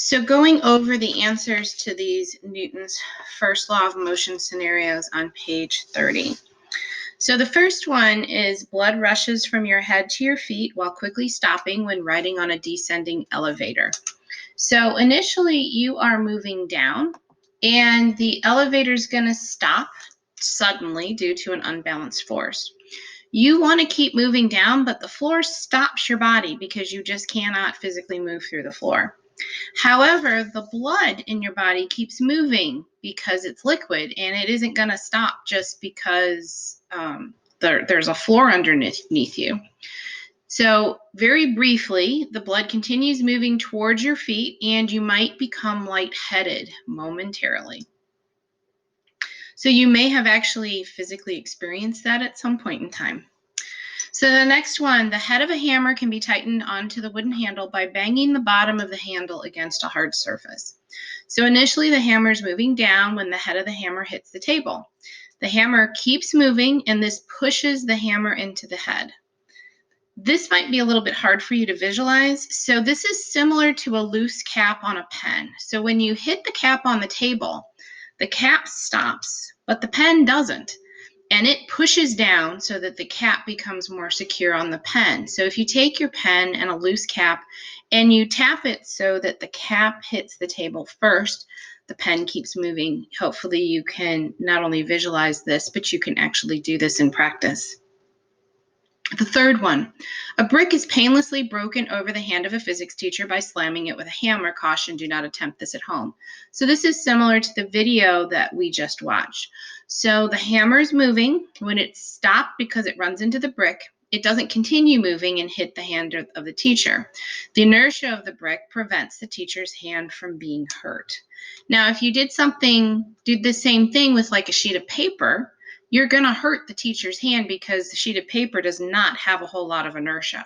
So going over the answers to these Newton's first law of motion scenarios on page 30. So the first one is blood rushes from your head to your feet while quickly stopping when riding on a descending elevator. So initially you are moving down and the elevator is going to stop suddenly due to an unbalanced force. You want to keep moving down, but the floor stops your body because you just cannot physically move through the floor. However, the blood in your body keeps moving because it's liquid, and it isn't going to stop just because there's a floor underneath you. So very briefly, the blood continues moving towards your feet, and you might become lightheaded momentarily. So you may have actually physically experienced that at some point in time. So the next one, the head of a hammer can be tightened onto the wooden handle by banging the bottom of the handle against a hard surface. So initially the hammer is moving down when the head of the hammer hits the table. The hammer keeps moving and this pushes the hammer into the head. This might be a little bit hard for you to visualize. So this is similar to a loose cap on a pen. So when you hit the cap on the table, the cap stops, but the pen doesn't. And it pushes down so that the cap becomes more secure on the pen. So if you take your pen and a loose cap and you tap it so that the cap hits the table first, the pen keeps moving. Hopefully you can not only visualize this, but you can actually do this in practice. The third one, a brick is painlessly broken over the hand of a physics teacher by slamming it with a hammer. Caution, do not attempt this at home. So this is similar to the video that we just watched. So the hammer is moving. When it's stopped because it runs into the brick, it doesn't continue moving and hit the hand of the teacher. The inertia of the brick prevents the teacher's hand from being hurt. Now, if you did the same thing with like a sheet of paper, you're going to hurt the teacher's hand because the sheet of paper does not have a whole lot of inertia.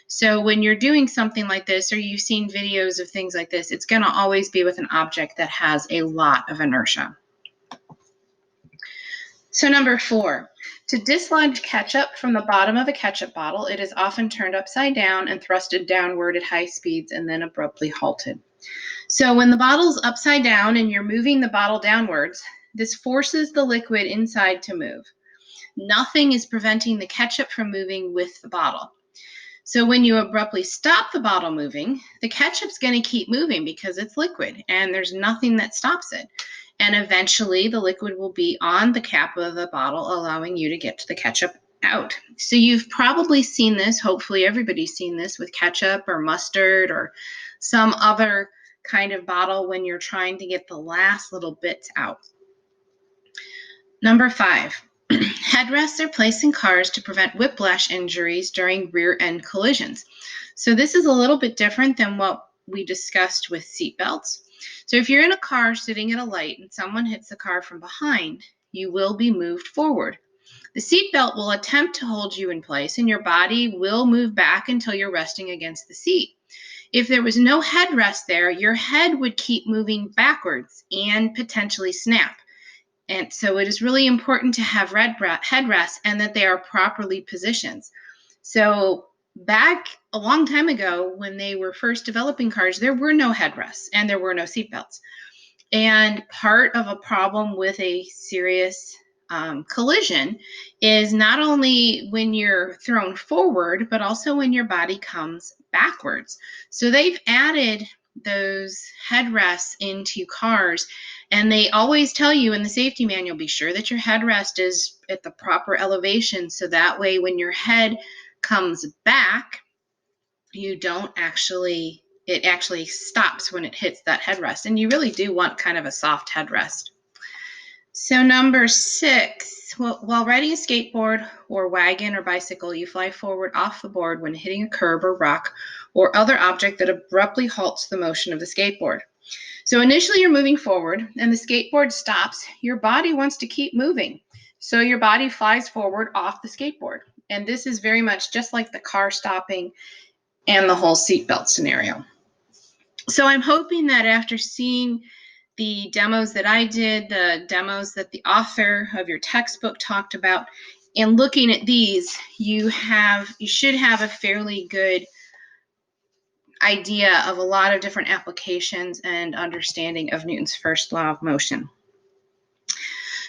So when you're doing something like this, or you've seen videos of things like this, it's going to always be with an object that has a lot of inertia. So number 4, to dislodge ketchup from the bottom of a ketchup bottle, it is often turned upside down and thrusted downward at high speeds and then abruptly halted. So when the bottle's upside down and you're moving the bottle downwards, this forces the liquid inside to move. Nothing is preventing the ketchup from moving with the bottle. So when you abruptly stop the bottle moving, the ketchup's going to keep moving because it's liquid and there's nothing that stops it. And eventually the liquid will be on the cap of the bottle, allowing you to get to the ketchup out. So you've probably seen this, hopefully everybody's seen this with ketchup or mustard or some other kind of bottle when you're trying to get the last little bits out. Number 5, headrests are placed in cars to prevent whiplash injuries during rear end collisions. So this is a little bit different than what we discussed with seat belts. So if you're in a car sitting at a light and someone hits the car from behind, you will be moved forward. The seat belt will attempt to hold you in place and your body will move back until you're resting against the seat. If there was no headrest there, your head would keep moving backwards and potentially snap. And so it is really important to have headrests and that they are properly positioned. So back a long time ago when they were first developing cars, there were no headrests and there were no seatbelts. And part of a problem with a serious collision is not only when you're thrown forward, but also when your body comes backwards. So they've added those headrests into cars, and they always tell you in the safety manual, be sure that your headrest is at the proper elevation, so that way when your head comes back, it actually stops when it hits that headrest, and you really do want kind of a soft headrest. So number 6, while riding a skateboard or wagon or bicycle, you fly forward off the board when hitting a curb or rock or other object that abruptly halts the motion of the skateboard. So initially you're moving forward and the skateboard stops. Your body wants to keep moving. So your body flies forward off the skateboard. And this is very much just like the car stopping and the whole seatbelt scenario. So I'm hoping that after seeing the demos that I did, the demos that the author of your textbook talked about, and looking at these, you should have a fairly good idea of a lot of different applications and understanding of Newton's first law of motion.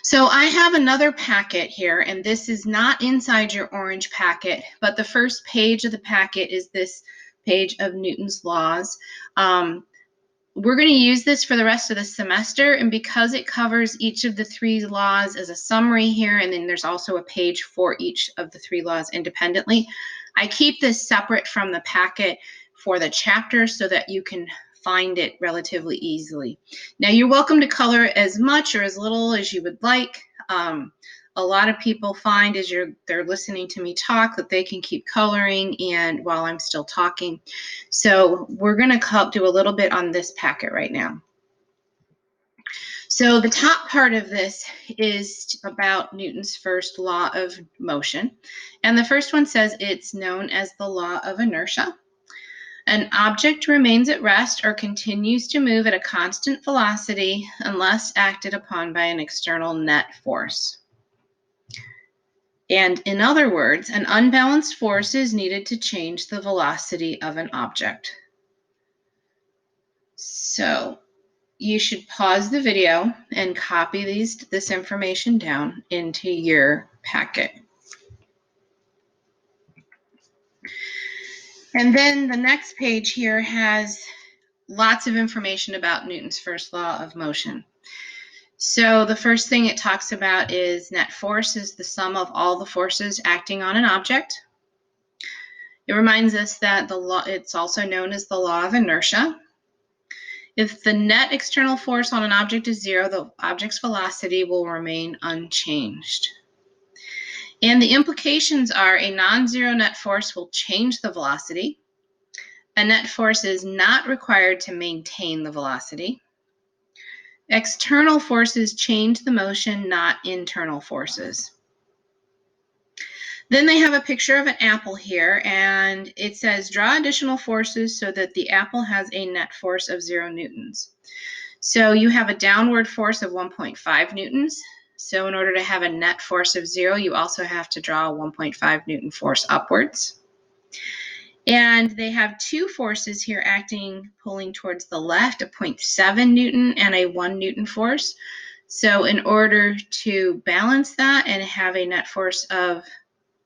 So I have another packet here, and this is not inside your orange packet, but the first page of the packet is this page of Newton's laws. We're going to use this for the rest of the semester, and because it covers each of the 3 laws as a summary here, and then there's also a page for each of the 3 laws independently, I keep this separate from the packet for the chapter so that you can find it relatively easily. Now, you're welcome to color as much or as little as you would like. A lot of people find as they're listening to me talk that they can keep coloring and while I'm still talking. So we're going to do a little bit on this packet right now. So the top part of this is about Newton's first law of motion. And the first one says it's known as the law of inertia. An object remains at rest or continues to move at a constant velocity unless acted upon by an external net force. And in other words, an unbalanced force is needed to change the velocity of an object. So you should pause the video and copy this information down into your packet. And then the next page here has lots of information about Newton's first law of motion. So the first thing it talks about is net force is the sum of all the forces acting on an object. It reminds us that it's also known as the law of inertia. If the net external force on an object is 0, the object's velocity will remain unchanged. And the implications are a non-zero net force will change the velocity. A net force is not required to maintain the velocity. External forces change the motion, not internal forces. Then they have a picture of an apple here, and it says draw additional forces so that the apple has a net force of 0 newtons. So you have a downward force of 1.5 newtons. So in order to have a net force of 0, you also have to draw a 1.5 newton force upwards. And they have 2 forces here pulling towards the left, a 0.7 newton and a 1 newton force. So in order to balance that and have a net force of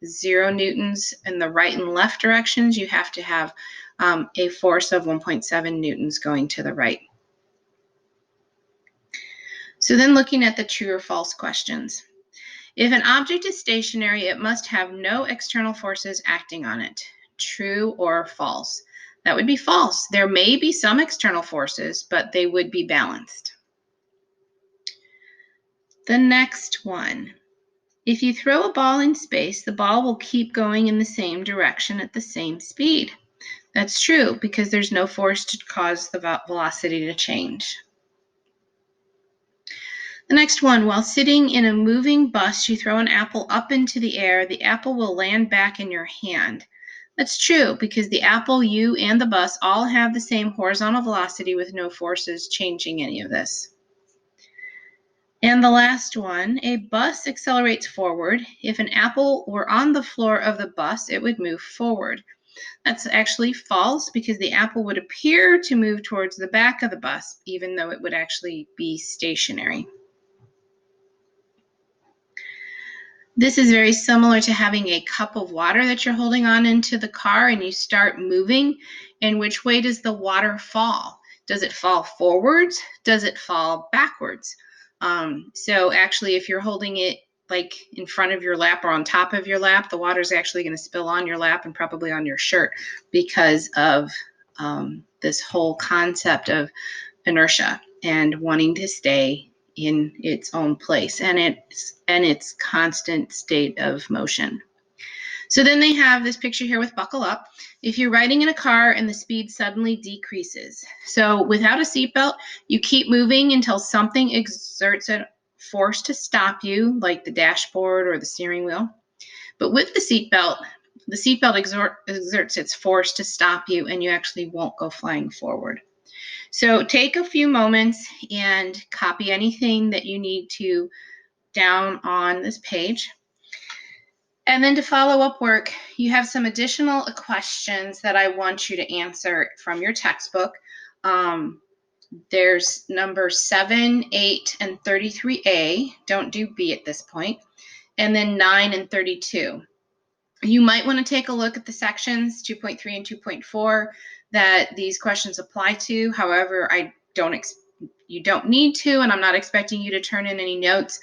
0 newtons in the right and left directions, you have to have a force of 1.7 newtons going to the right. So then looking at the true or false questions. If an object is stationary, it must have no external forces acting on it. True or false? That would be false. There may be some external forces, but they would be balanced. The next one. If you throw a ball in space, the ball will keep going in the same direction at the same speed. That's true because there's no force to cause the velocity to change. The next one, while sitting in a moving bus, you throw an apple up into the air, the apple will land back in your hand. That's true because the apple, you, and the bus all have the same horizontal velocity with no forces changing any of this. And the last one, a bus accelerates forward. If an apple were on the floor of the bus, it would move forward. That's actually false because the apple would appear to move towards the back of the bus, even though it would actually be stationary. This is very similar to having a cup of water that you're holding on into the car and you start moving. And which way does the water fall? Does it fall forwards? Does it fall backwards? So actually, if you're holding it like in front of your lap or on top of your lap, the water is actually going to spill on your lap and probably on your shirt because of this whole concept of inertia and wanting to stay in its own place and its constant state of motion. So then they have this picture here with buckle up. If you're riding in a car and the speed suddenly decreases. So without a seatbelt, you keep moving until something exerts a force to stop you, like the dashboard or the steering wheel. But with the seatbelt exerts its force to stop you and you actually won't go flying forward. So take a few moments and copy anything that you need to down on this page. And then to follow up work, you have some additional questions that I want you to answer from your textbook. There's number 7, 8, and 33A. Don't do B at this point. And then 9 and 32. You might want to take a look at the sections 2.3 and 2.4 that these questions apply to. However, you don't need to, and I'm not expecting you to turn in any notes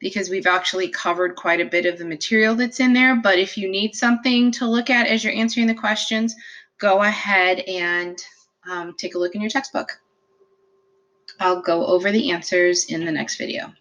because we've actually covered quite a bit of the material that's in there. But if you need something to look at as you're answering the questions, go ahead and take a look in your textbook. I'll go over the answers in the next video.